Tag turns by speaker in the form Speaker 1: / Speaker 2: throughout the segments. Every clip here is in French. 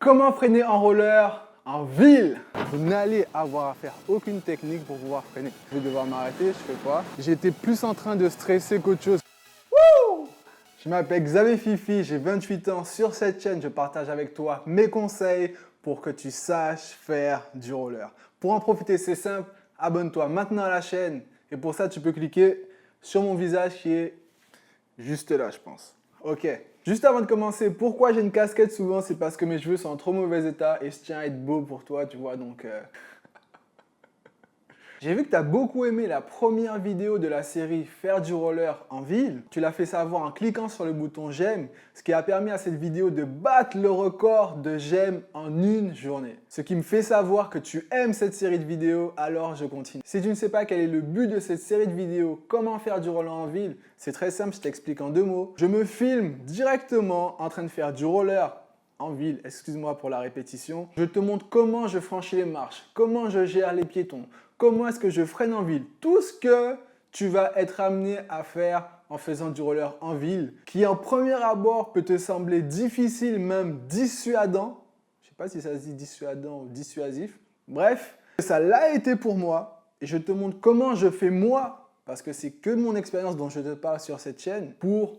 Speaker 1: Comment freiner en roller en ville? Vous n'allez avoir à faire aucune technique pour pouvoir freiner. Je vais devoir m'arrêter, je fais quoi? J'étais plus en train de stresser qu'autre chose. Wouh! Je m'appelle Xavier Fifi, j'ai 28 ans. Sur cette chaîne, je partage avec toi mes conseils pour que tu saches faire du roller. Pour en profiter, c'est simple, abonne-toi maintenant à la chaîne. Et pour ça, tu peux cliquer sur mon visage qui est juste là, je pense. Ok. Juste avant de commencer, pourquoi j'ai une casquette souvent? C'est parce que mes cheveux sont en trop mauvais état et je tiens à être beau pour toi, tu vois, donc... J'ai vu que tu as beaucoup aimé la première vidéo de la série Faire du roller en ville. Tu l'as fait savoir en cliquant sur le bouton j'aime, ce qui a permis à cette vidéo de battre le record de j'aime en une journée. Ce qui me fait savoir que tu aimes cette série de vidéos, alors je continue. Si tu ne sais pas quel est le but de cette série de vidéos, comment faire du roller en ville, c'est très simple, je t'explique en 2 mots. Je me filme directement en train de faire du roller en ville, excuse-moi pour la répétition. Je te montre comment je franchis les marches, comment je gère les piétons, comment est-ce que je freine en ville. Tout ce que tu vas être amené à faire en faisant du roller en ville, qui en premier abord peut te sembler difficile, même dissuadant. Je ne sais pas si ça se dit dissuadant ou dissuasif. Bref, ça l'a été pour moi et je te montre comment je fais moi, parce que c'est que mon expérience dont je te parle sur cette chaîne, pour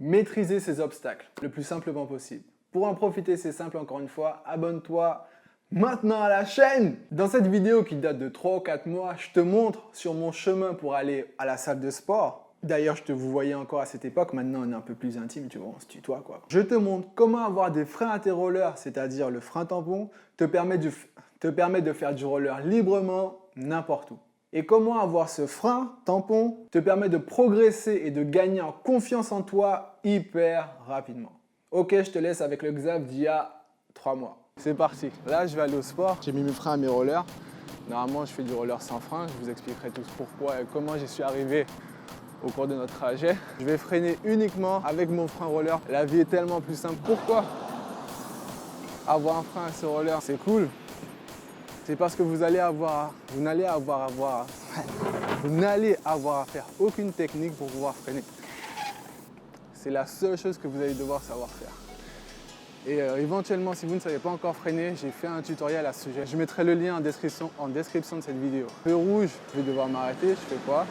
Speaker 1: maîtriser ces obstacles le plus simplement possible. Pour en profiter, c'est simple encore une fois, abonne-toi maintenant à la chaîne. Dans cette vidéo qui date de 3 ou 4 mois, je te montre sur mon chemin pour aller à la salle de sport. D'ailleurs, je te vous voyais encore à cette époque, maintenant on est un peu plus intime, tu vois, on se tutoie quoi. Je te montre comment avoir des freins à tes rollers, c'est-à-dire le frein tampon, te permet de faire du roller librement n'importe où. Et comment avoir ce frein tampon te permet de progresser et de gagner en confiance en toi hyper rapidement. Ok, je te laisse avec le Xav d'il y a 3 mois. C'est parti. Là, je vais aller au sport. J'ai mis mes freins à mes rollers. Normalement, je fais du roller sans frein. Je vous expliquerai tous pourquoi et comment j'y suis arrivé au cours de notre trajet. Je vais freiner uniquement avec mon frein roller. La vie est tellement plus simple. Pourquoi avoir un frein à ce roller? C'est cool. C'est parce que vous n'allez avoir à faire aucune technique pour pouvoir freiner. C'est la seule chose que vous allez devoir savoir faire. Et éventuellement, si vous ne savez pas encore freiner, j'ai fait un tutoriel à ce sujet. Je mettrai le lien en description de cette vidéo. Feu rouge, je vais devoir m'arrêter, je fais quoi?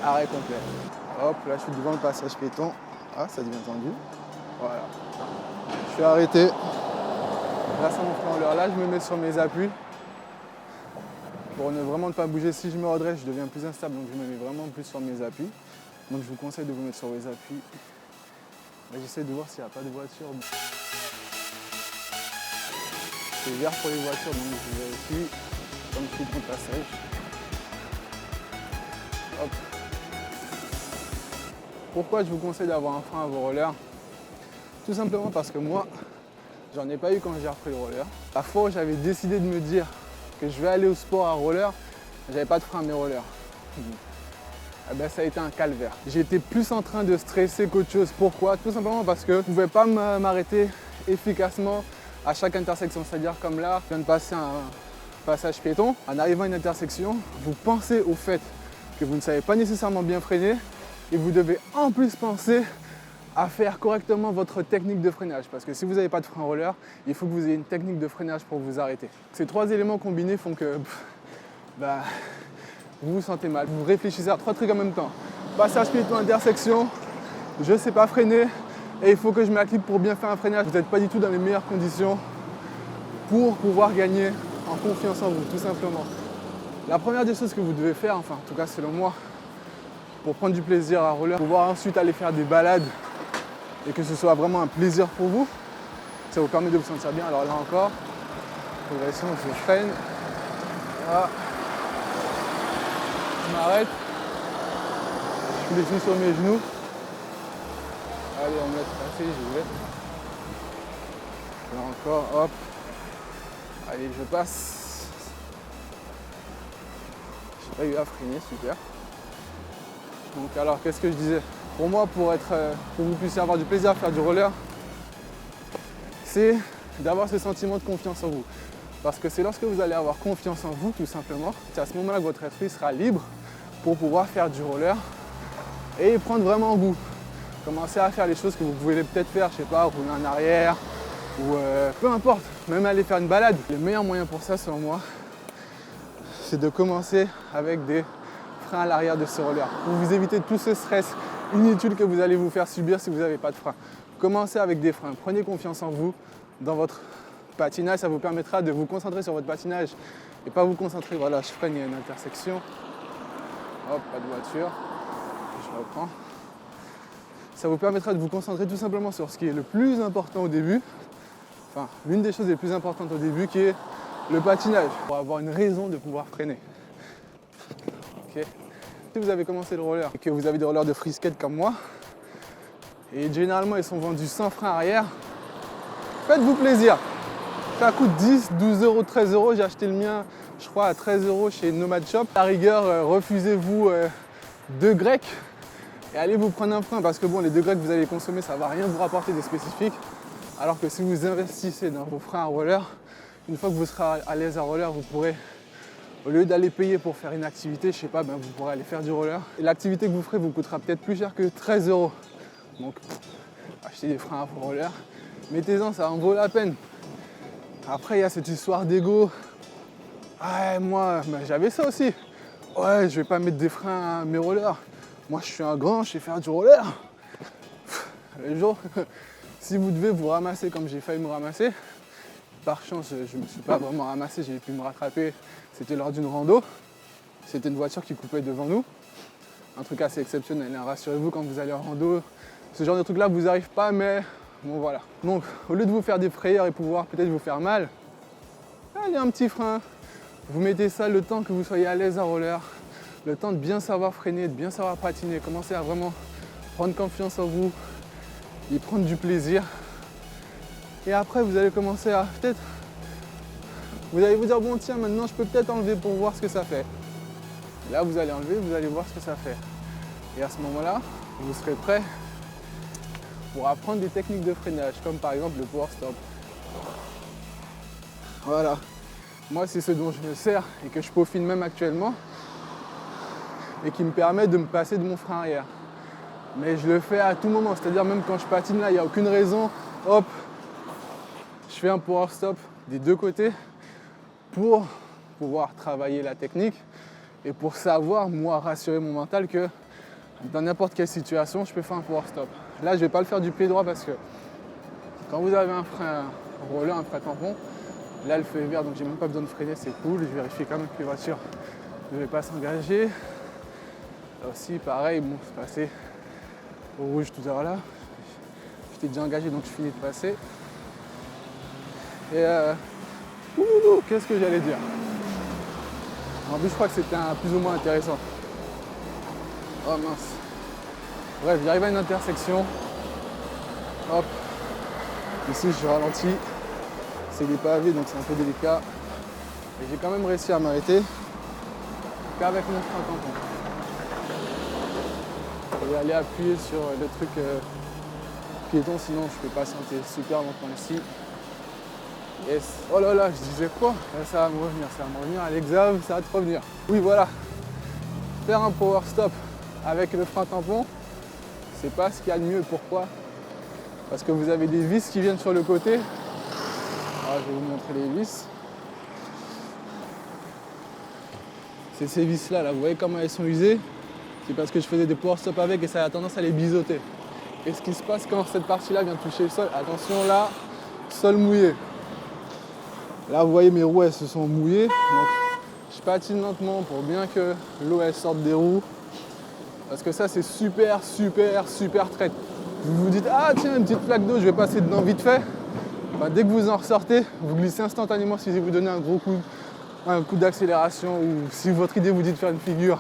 Speaker 1: Arrêt complet. Hop, là je suis devant le passage piéton. Ah, ça devient tendu. Voilà. Je suis arrêté. Là, c'est mon frein roller. Là, je me mets sur mes appuis. Pour vraiment ne pas bouger, si je me redresse, je deviens plus instable, donc je me mets vraiment plus sur mes appuis. Donc je vous conseille de vous mettre sur les appuis. J'essaie de voir s'il n'y a pas de voiture. C'est vert pour les voitures, donc je vérifie. Comme je suis contre passage. Hop. Pourquoi je vous conseille d'avoir un frein à vos rollers? Tout simplement parce que moi, j'en ai pas eu quand j'ai repris le roller. La fois où j'avais décidé de me dire que je vais aller au sport à roller, j'avais pas de frein à mes rollers. Eh ben, ça a été un calvaire. J'étais plus en train de stresser qu'autre chose. Pourquoi? Tout simplement parce que je ne pouvais pas m'arrêter efficacement à chaque intersection. C'est-à-dire comme là, je viens de passer un passage piéton. En arrivant à une intersection, vous pensez au fait que vous ne savez pas nécessairement bien freiner et vous devez en plus penser à faire correctement votre technique de freinage. Parce que si vous n'avez pas de frein roller, il faut que vous ayez une technique de freinage pour vous arrêter. Ces 3 éléments combinés font que vous vous sentez mal. Vous réfléchissez à 3 trucs en même temps. Passage piéton, intersection, je ne sais pas freiner et il faut que je m'active pour bien faire un freinage. Vous n'êtes pas du tout dans les meilleures conditions pour pouvoir gagner en confiance en vous, tout simplement. La première des choses que vous devez faire, enfin en tout cas selon moi, pour prendre du plaisir à roller, pouvoir ensuite aller faire des balades et que ce soit vraiment un plaisir pour vous, ça vous permet de vous sentir bien. Alors là encore, progression, je freine. Voilà. Je m'arrête. Je descends sur mes genoux. Allez, on me laisse passer, j'y vais. Là encore, hop. Allez, je passe. J'ai pas eu à freiner, super. Donc alors, qu'est-ce que je disais? Pour moi, pour que vous puissiez avoir du plaisir à faire du roller, c'est d'avoir ce sentiment de confiance en vous. Parce que c'est lorsque vous allez avoir confiance en vous, tout simplement, c'est à ce moment-là que votre esprit sera libre pour pouvoir faire du roller et prendre vraiment goût. Commencez à faire les choses que vous pouvez peut-être faire, je sais pas, rouler en arrière, ou peu importe, même aller faire une balade. Le meilleur moyen pour ça, selon moi, c'est de commencer avec des freins à l'arrière de ce roller, pour vous éviter tout ce stress inutile que vous allez vous faire subir si vous n'avez pas de frein. Commencez avec des freins, prenez confiance en vous, dans votre patinage, ça vous permettra de vous concentrer sur votre patinage et pas vous concentrer, voilà, je freine, il y a une intersection, hop, pas de voiture, je reprends. Ça vous permettra de vous concentrer tout simplement sur ce qui est le plus important au début, enfin, l'une des choses les plus importantes au début qui est le patinage, pour avoir une raison de pouvoir freiner. Okay. Si vous avez commencé le roller et que vous avez des rollers de free skate comme moi, et généralement ils sont vendus sans frein arrière, faites-vous plaisir. Ça coûte 10, 12 euros, 13 euros. J'ai acheté le mien, je crois, à 13 euros chez Nomad Shop. À la rigueur, refusez-vous 2 grecs et allez vous prendre un frein parce que bon, les 2 grecs que vous allez consommer, ça ne va rien vous rapporter de spécifique. Alors que si vous investissez dans vos freins à roller, une fois que vous serez à l'aise à roller, vous pourrez, au lieu d'aller payer pour faire une activité, je sais pas, ben vous pourrez aller faire du roller. Et l'activité que vous ferez vous coûtera peut-être plus cher que 13 euros. Donc, achetez des freins à roller, mettez-en, ça en vaut la peine. Après, il y a cette histoire d'ego. Ouais, moi, ben, j'avais ça aussi. Ouais, je vais pas mettre des freins à mes rollers. Moi, je suis un grand, je sais faire du roller. Le jour, si vous devez vous ramasser comme j'ai failli me ramasser, par chance, je ne me suis pas vraiment ramassé, j'ai pu me rattraper. C'était lors d'une rando. C'était une voiture qui coupait devant nous. Un truc assez exceptionnel. Rassurez-vous, quand vous allez en rando, ce genre de truc-là vous arrive pas, mais bon voilà. Donc, au lieu de vous faire des frayeurs et pouvoir peut-être vous faire mal, allez, un petit frein. Vous mettez ça le temps que vous soyez à l'aise à roller, le temps de bien savoir freiner, de bien savoir patiner, commencez à vraiment prendre confiance en vous et prendre du plaisir. Et après, vous allez commencer à peut-être, vous allez vous dire, bon tiens, maintenant je peux peut-être enlever pour voir ce que ça fait. Et là, vous allez enlever, vous allez voir ce que ça fait. Et à ce moment-là, vous serez prêt pour apprendre des techniques de freinage, comme par exemple le power stop. Voilà. Moi, c'est ce dont je me sers et que je peaufine même actuellement et qui me permet de me passer de mon frein arrière. Mais je le fais à tout moment, c'est-à-dire même quand je patine là, il n'y a aucune raison, hop, je fais un power stop des 2 côtés pour pouvoir travailler la technique et pour savoir, moi, rassurer mon mental que dans n'importe quelle situation, je peux faire un power stop. Là, je ne vais pas le faire du pied droit parce que quand vous avez un frein roller, un frein tampon, là, le feu est vert, donc j'ai même pas besoin de freiner, c'est cool. Je vérifie quand même que les voitures ne devaient pas s'engager. Là aussi, pareil, bon, c'est passé au rouge tout à l'heure là. J'étais déjà engagé, donc je finis de passer. Et qu'est-ce que j'allais dire? En plus, je crois que c'était plus ou moins intéressant. Oh mince. Bref, j'arrive à une intersection. Hop. Ici, je ralentis. C'est des pavés, donc c'est un peu délicat. Et j'ai quand même réussi à m'arrêter qu'avec mon frein tampon. Je vais aller appuyer sur le truc piéton, sinon je peux patienter super longtemps ici. Yes. Oh là là, je disais quoi? Ça va me revenir, à l'examen, ça va te revenir. Oui, voilà. Faire un power stop avec le frein tampon, c'est pas ce qu'il y a de mieux. Pourquoi? Parce que vous avez des vis qui viennent sur le côté. Alors, je vais vous montrer les vis. C'est ces vis là, vous voyez comment elles sont usées? C'est parce que je faisais des power stop avec et ça a tendance à les biseauter. Et ce qui se passe quand cette partie là vient toucher le sol, attention là, sol mouillé. Là vous voyez mes roues elles se sont mouillées, donc je patine lentement pour bien que l'eau elle sorte des roues. Parce que ça c'est super traite. Vous vous dites, ah tiens, une petite flaque d'eau, je vais passer dedans vite fait. Bah, dès que vous en ressortez, vous glissez instantanément si vous donnez un gros coup, un coup d'accélération ou si votre idée vous dit de faire une figure,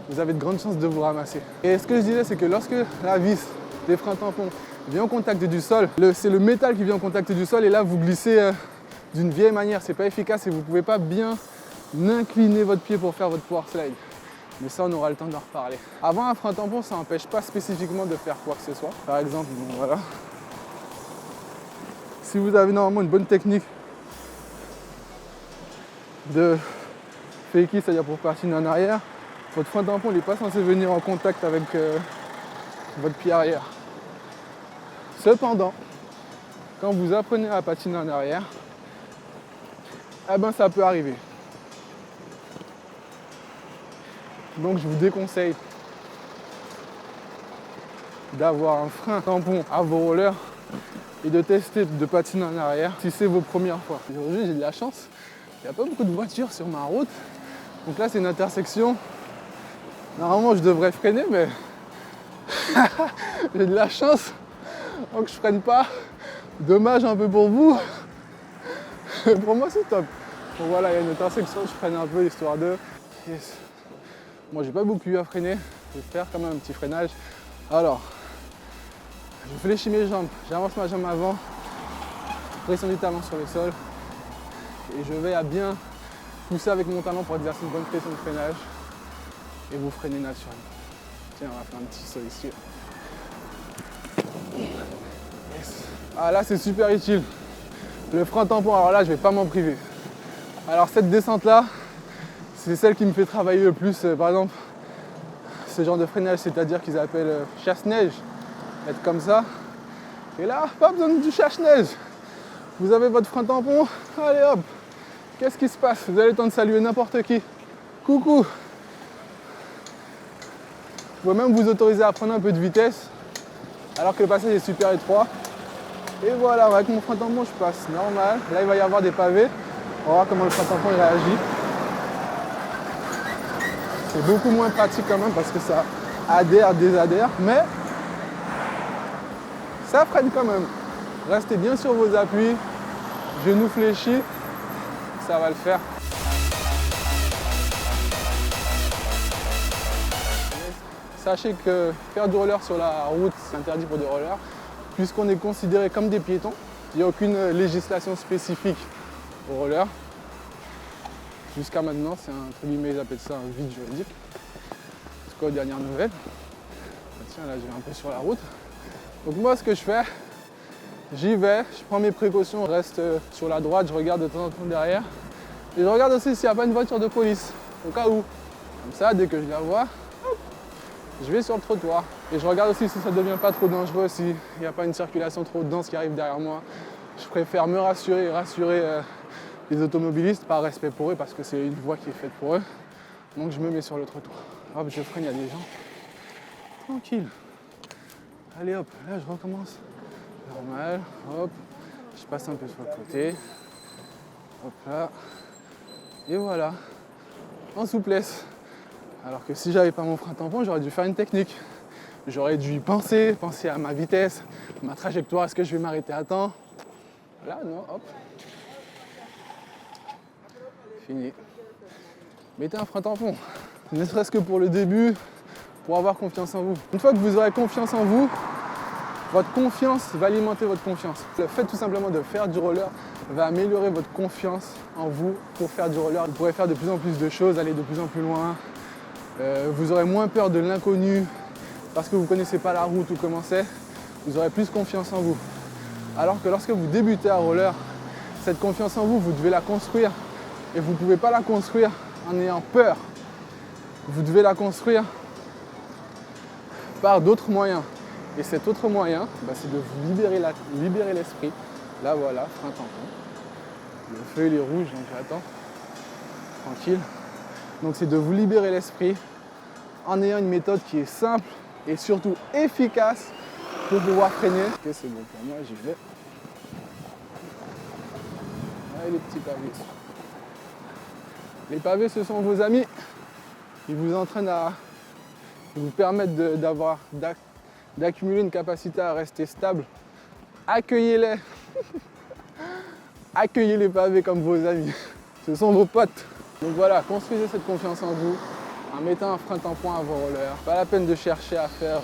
Speaker 1: vous avez de grandes chances de vous ramasser. Et ce que je disais, c'est que lorsque la vis des freins tampons vient au contact du sol, c'est le métal qui vient au contact du sol et là vous glissez d'une vieille manière, c'est pas efficace et vous pouvez pas bien incliner votre pied pour faire votre power slide. Mais ça, on aura le temps d'en reparler. Avant un frein tampon, ça n'empêche pas spécifiquement de faire quoi que ce soit. Par exemple, bon, voilà. Si vous avez normalement une bonne technique de fakie, c'est-à-dire pour patiner en arrière, votre frein tampon n'est pas censé venir en contact avec votre pied arrière. Cependant, quand vous apprenez à patiner en arrière, eh ben ça peut arriver. Donc je vous déconseille d'avoir un frein tampon à vos rollers et de tester de patiner en arrière si c'est vos premières fois. Aujourd'hui j'ai de la chance, il n'y a pas beaucoup de voitures sur ma route. Donc là c'est une intersection. Normalement je devrais freiner mais j'ai de la chance. Donc je freine pas. Dommage un peu pour vous. Pour moi c'est top. Donc voilà, il y a une intersection, je freine un peu histoire de... Yes. Moi j'ai pas beaucoup eu à freiner. Je vais faire quand même un petit freinage. Alors, je fléchis mes jambes, j'avance ma jambe avant, pression du talon sur le sol. Et je vais à bien pousser avec mon talon pour exercer une bonne pression de freinage. Et vous freinez naturellement. Tiens, on va faire un petit saut ici. Yes. Ah là c'est super utile. Le frein tampon, alors là je vais pas m'en priver. Alors cette descente là, c'est celle qui me fait travailler le plus. Par exemple, ce genre de freinage, c'est-à-dire qu'ils appellent chasse-neige. Être comme ça. Et là, pas besoin du chasse-neige. Vous avez votre frein tampon, allez hop. Qu'est-ce qui se passe? Vous avez le temps de saluer n'importe qui. Coucou. Vous pouvez même vous autoriser à prendre un peu de vitesse alors que le passage est super étroit. Et voilà, avec mon frein tampon, je passe normal. Là, il va y avoir des pavés. On va voir comment le frein tampon il réagit. C'est beaucoup moins pratique quand même parce que ça adhère, désadhère, mais ça freine quand même. Restez bien sur vos appuis, genoux fléchis, ça va le faire. Sachez que faire du roller sur la route, c'est interdit pour des rollers, puisqu'on est considéré comme des piétons. Il n'y a aucune législation spécifique aux rollers. Jusqu'à maintenant, c'est entre guillemets, ils appellent ça un vide juridique. Jusqu'aux dernières nouvelles. Tiens, là, je vais un peu sur la route. Donc moi, ce que je fais, j'y vais, je prends mes précautions, je reste sur la droite, je regarde de temps en temps derrière. Et je regarde aussi s'il n'y a pas une voiture de police, au cas où. Comme ça, dès que je la vois, hop, je vais sur le trottoir. Et je regarde aussi si ça ne devient pas trop dangereux, s'il n'y a pas une circulation trop dense qui arrive derrière moi. Je préfère me rassurer et rassurer les automobilistes par respect pour eux parce que c'est une voie qui est faite pour eux. Donc je me mets sur le trottoir. Hop, je freine, il y a des gens. Tranquille. Allez hop, là je recommence. Normal, hop. Je passe un peu sur le côté. Hop là. Et voilà. En souplesse. Alors que si j'avais pas mon frein tampon, j'aurais dû faire une technique. J'aurais dû y penser à ma vitesse, ma trajectoire, est-ce que je vais m'arrêter à temps. Là, non, hop. Fini. Mettez un frein tampon, ne serait-ce que pour le début, pour avoir confiance en vous. Une fois que vous aurez confiance en vous, votre confiance va alimenter votre confiance. Le fait tout simplement de faire du roller va améliorer votre confiance en vous pour faire du roller. Vous pourrez faire de plus en plus de choses, aller de plus en plus loin. Vous aurez moins peur de l'inconnu parce que vous ne connaissez pas la route ou comment c'est. Vous aurez plus confiance en vous. Alors que lorsque vous débutez à roller, cette confiance en vous, vous devez la construire. Et vous ne pouvez pas la construire en ayant peur. Vous devez la construire par d'autres moyens. Et cet autre moyen, c'est de vous libérer l'esprit. Là voilà, frein tampon. Le feu il est rouge, donc j'attends. Tranquille. Donc c'est de vous libérer l'esprit en ayant une méthode qui est simple et surtout efficace pour pouvoir freiner. Ok, c'est bon pour moi, j'y vais. Allez les petits pavés. Les pavés, ce sont vos amis. Ils vous entraînent à vous permettre d'accumuler une capacité à rester stable. Accueillez-les. Accueillez les pavés comme vos amis. Ce sont vos potes. Donc voilà, construisez cette confiance en vous en mettant un frein tampon à vos rollers. Pas la peine de chercher à faire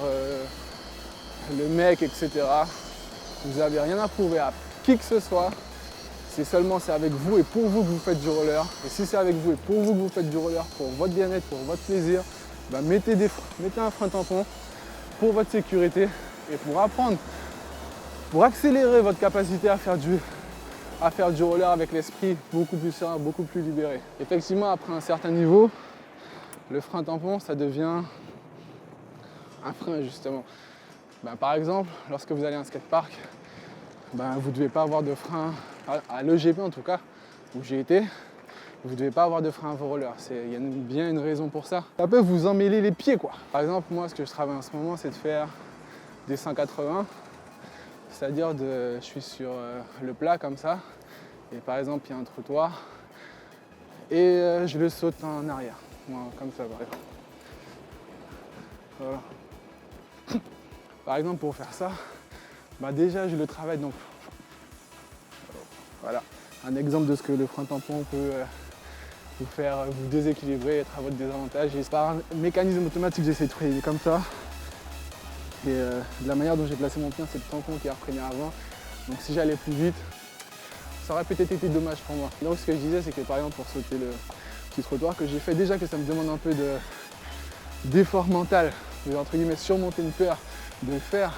Speaker 1: le mec, etc. Vous n'avez rien à prouver à qui que ce soit. C'est avec vous et pour vous que vous faites du roller. Et si c'est avec vous et pour vous que vous faites du roller, pour votre bien-être, pour votre plaisir, mettez un frein tampon pour votre sécurité et pour apprendre, pour accélérer votre capacité à faire du roller avec l'esprit beaucoup plus serein, beaucoup plus libéré. Effectivement, après un certain niveau, le frein tampon, ça devient un frein justement. Par exemple, lorsque vous allez à un skatepark, vous ne devez pas avoir de frein, à l'EGP en tout cas, où j'ai été, vous ne devez pas avoir de frein à vos rollers. Il y a bien une raison pour ça. Ça peut vous emmêler les pieds, quoi. Par exemple, moi, ce que je travaille en ce moment, c'est de faire des 180. C'est-à-dire, je suis sur le plat comme ça. Et par exemple, il y a un trottoir. Et je le saute en arrière. Voilà, comme ça, par exemple. Voilà. Par exemple, pour faire ça, déjà, je le travaille. Donc, voilà. Un exemple de ce que le frein tampon peut vous faire vous déséquilibrer, être à votre désavantage. Et par un mécanisme automatique, j'essaie de freiner comme ça. Et de la manière dont j'ai placé mon pied, c'est le tampon qui a freiné avant. Donc si j'allais plus vite, ça aurait peut-être été dommage pour moi. Donc ce que je disais, c'est que par exemple pour sauter le petit trottoir que j'ai fait, déjà que ça me demande un peu d'effort mental, de entre guillemets surmonter une peur de le faire.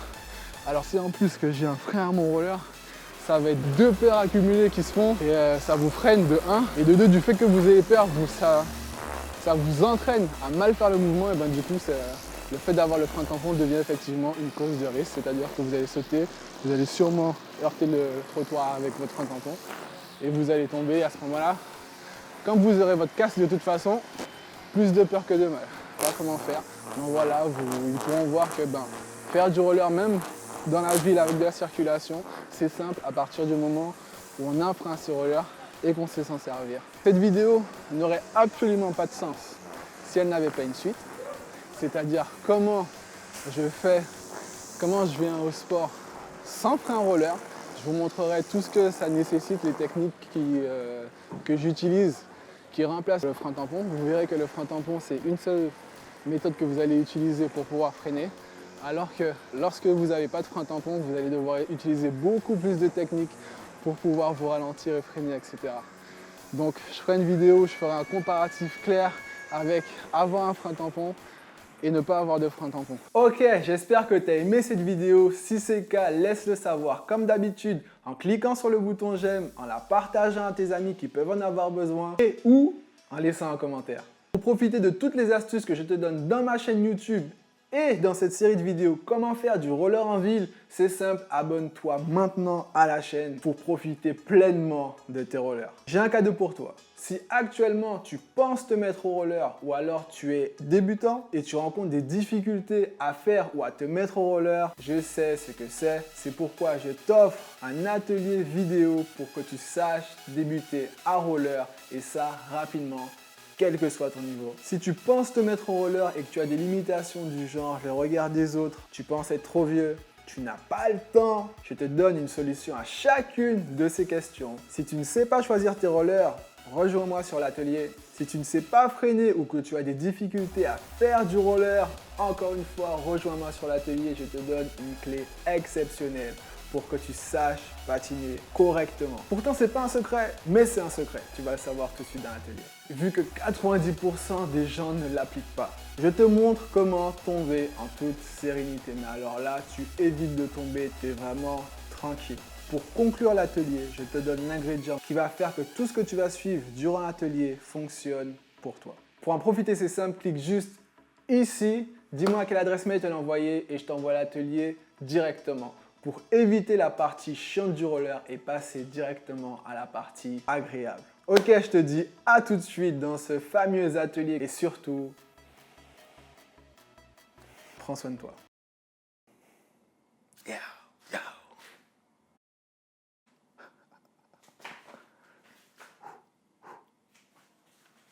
Speaker 1: Alors si en plus que j'ai un frein à mon roller, ça va être 2 peurs accumulées qui se font et ça vous freine de 1. Et de 2, du fait que vous ayez peur, ça vous entraîne à mal faire le mouvement et du coup le fait d'avoir le frein tampon devient effectivement une cause de risque, c'est-à-dire que vous allez sauter, vous allez sûrement heurter le trottoir avec votre frein tampon et vous allez tomber à ce moment-là. Quand vous aurez votre casque de toute façon, plus de peur que de mal. Pas comment faire. Donc voilà, ils pourront voir que faire du roller même dans la ville avec de la circulation, c'est simple à partir du moment où on a un frein à ses rollers et qu'on sait s'en servir. Cette vidéo n'aurait absolument pas de sens si elle n'avait pas une suite. C'est-à-dire comment je viens au sport sans frein roller. Je vous montrerai tout ce que ça nécessite, les techniques que j'utilise qui remplacent le frein tampon. Vous verrez que le frein tampon, c'est une seule méthode que vous allez utiliser pour pouvoir freiner. Alors que lorsque vous n'avez pas de frein tampon, vous allez devoir utiliser beaucoup plus de techniques pour pouvoir vous ralentir et freiner, etc. Donc je ferai une vidéo, je ferai un comparatif clair avec avoir un frein tampon et ne pas avoir de frein tampon. Ok, j'espère que tu as aimé cette vidéo. Si c'est le cas, laisse-le savoir comme d'habitude en cliquant sur le bouton j'aime, en la partageant à tes amis qui peuvent en avoir besoin et ou en laissant un commentaire. Pour profiter de toutes les astuces que je te donne dans ma chaîne YouTube et dans cette série de vidéos comment faire du roller en ville, c'est simple, abonne-toi maintenant à la chaîne pour profiter pleinement de tes rollers. J'ai un cadeau pour toi. Si actuellement tu penses te mettre au roller ou alors tu es débutant et tu rencontres des difficultés à faire ou à te mettre au roller, je sais ce que c'est pourquoi je t'offre un atelier vidéo pour que tu saches débuter à roller et ça rapidement, quel que soit ton niveau. Si tu penses te mettre au roller et que tu as des limitations du genre le regard des autres, tu penses être trop vieux, tu n'as pas le temps, je te donne une solution à chacune de ces questions. Si tu ne sais pas choisir tes rollers, rejoins-moi sur l'atelier. Si tu ne sais pas freiner ou que tu as des difficultés à faire du roller, encore une fois, rejoins-moi sur l'atelier. Je te donne une clé exceptionnelle pour que tu saches patiner correctement. Pourtant, ce n'est pas un secret, mais c'est un secret. Tu vas le savoir tout de suite dans l'atelier. Vu que 90% des gens ne l'appliquent pas, je te montre comment tomber en toute sérénité. Mais alors là, tu évites de tomber, tu es vraiment tranquille. Pour conclure l'atelier, je te donne l'ingrédient qui va faire que tout ce que tu vas suivre durant l'atelier fonctionne pour toi. Pour en profiter, c'est simple, clique juste ici, dis-moi à quelle adresse mail te l'envoyer et je t'envoie l'atelier directement pour éviter la partie chiante du roller et passer directement à la partie agréable. Ok, je te dis à tout de suite dans ce fameux atelier et surtout, prends soin de toi.